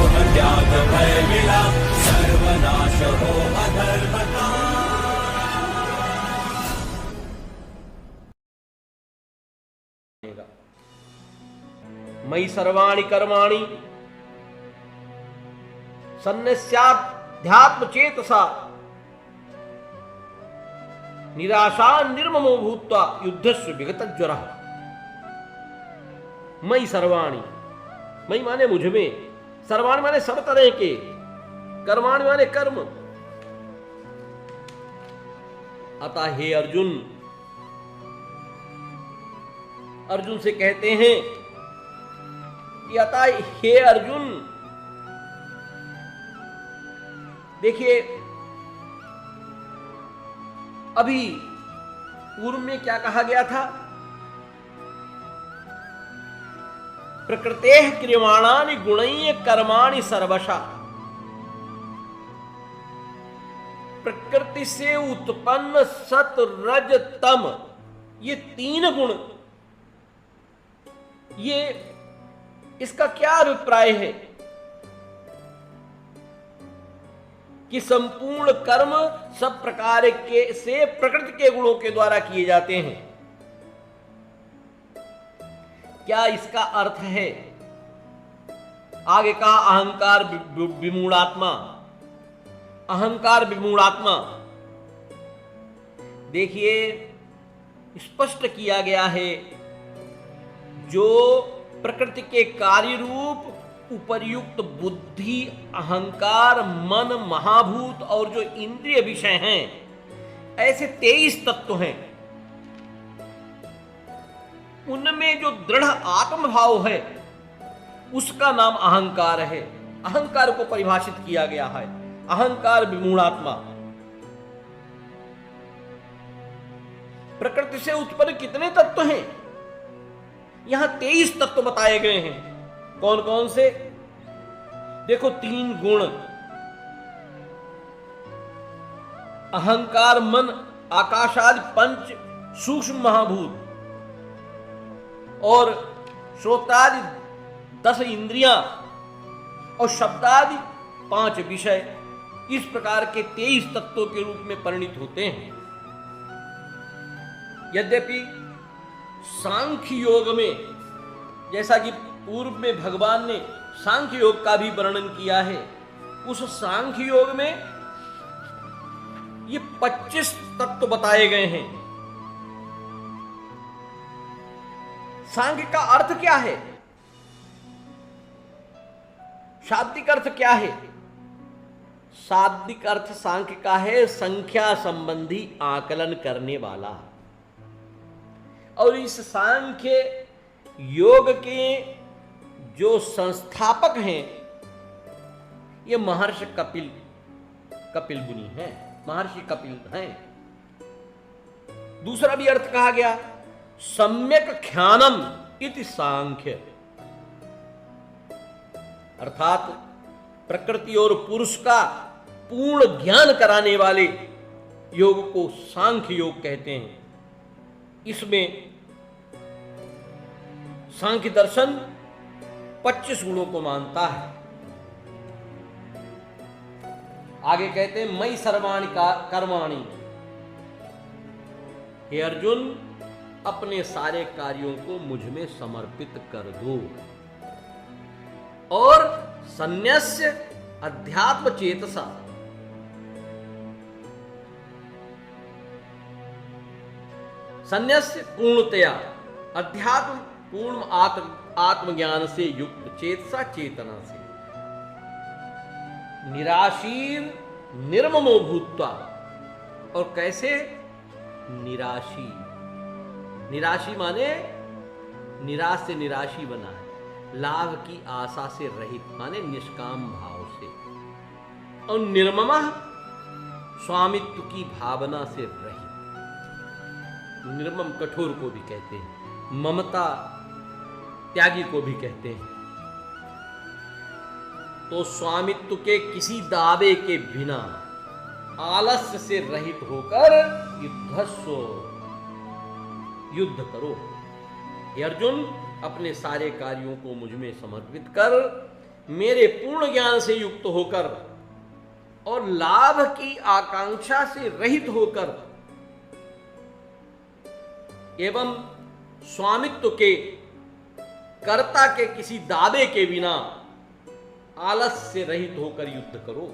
मोह त्याग भय मिला, सर्वनाश हो अधर्म का। मयि सर्वाणि कर्माणि सन्न्यस्याध्यात्म चेतसा निराशा निर्ममो भूत्वा युद्धस्य विगतज्वरः। मयि सर्वाणि, मयि माने मुझ में, सर्वाणि माने सब तरह के, कर्माणि माने कर्म। अतः हे अर्जुन, अर्जुन से कहते हैं कि अतः हे अर्जुन, देखिए अभी पूर्व में क्या कहा गया था? प्रकृतेः क्रियमाणानि गुणैः कर्माणि सर्वशः। प्रकृति से उत्पन्न सत रज तम, ये तीन गुण, ये इसका क्या अभिप्राय है कि संपूर्ण कर्म सब प्रकार के से प्रकृति के गुणों के द्वारा किए जाते हैं। क्या इसका अर्थ है? आगे कहा अहंकार विमूढ़ात्मा, अहंकार विमूढ़ात्मा। देखिए स्पष्ट किया गया है, जो प्रकृति के कार्य रूप उपर्युक्त बुद्धि, अहंकार, मन, महाभूत और जो इंद्रिय विषय हैं, ऐसे 23 तत्व हैं। उनमें जो दृढ़ आत्मभाव है उसका नाम अहंकार है। अहंकार को परिभाषित किया गया है, अहंकार विमूढ़ात्मा। प्रकृति से उत्पन्न कितने तत्व हैं? यहां 23 तत्व बताए गए हैं। कौन कौन से? देखो, 3 गुण, अहंकार, मन, आकाशादि 5 सूक्ष्म महाभूत और श्रोतादि 10 इंद्रियां और शब्दादि 5 विषय, इस प्रकार के 23 तत्वों के रूप में परिणित होते हैं। यद्यपि सांख्य योग में, जैसा कि पूर्व में भगवान ने सांख्य योग का भी वर्णन किया है, उस सांख्य योग में ये 25 तत्व बताए गए हैं। सांख्य का अर्थ क्या है? शाब्दिक अर्थ क्या है? शाब्दिक अर्थ सांख्य का है संख्या संबंधी आकलन करने वाला। और इस सांख्य योग के जो संस्थापक हैं, ये महर्षि कपिल मुनि हैं, महर्षि कपिल हैं। दूसरा भी अर्थ कहा गया, सम्यक ख्यानम इति सांख्य, अर्थात प्रकृति और पुरुष का पूर्ण ज्ञान कराने वाले योग को सांख्य योग कहते हैं। इसमें सांख्य दर्शन 25 गुणों को मानता है। आगे कहते हैं मयि सर्वाणि कर्माणि, हे अर्जुन अपने सारे कार्यों को मुझ में समर्पित कर दो और सन्न्यस्य अध्यात्म चेतसा, सन्न्यस्य पूर्णतया, अध्यात्म पूर्ण आत्मज्ञान से युक्त, चेतसा चेतना से, निराशीर निर्ममो भूत्वा, और कैसे? निराशी, निराशी माने निराश से निराशी बना है, लाभ की आशा से रहित माने निष्काम भाव से, और निर्ममा स्वामित्व की भावना से रहित। निर्मम कठोर को भी कहते हैं, ममता त्यागी को भी कहते हैं। तो स्वामित्व के किसी दावे के बिना आलस्य से रहित होकर युद्ध करो। हे अर्जुन अपने सारे कार्यों को मुझ में समर्पित कर मेरे पूर्ण ज्ञान से युक्त होकर और लाभ की आकांक्षा से रहित होकर एवं स्वामित्व के कर्ता के किसी दावे के बिना आलस्य से रहित होकर युद्ध करो।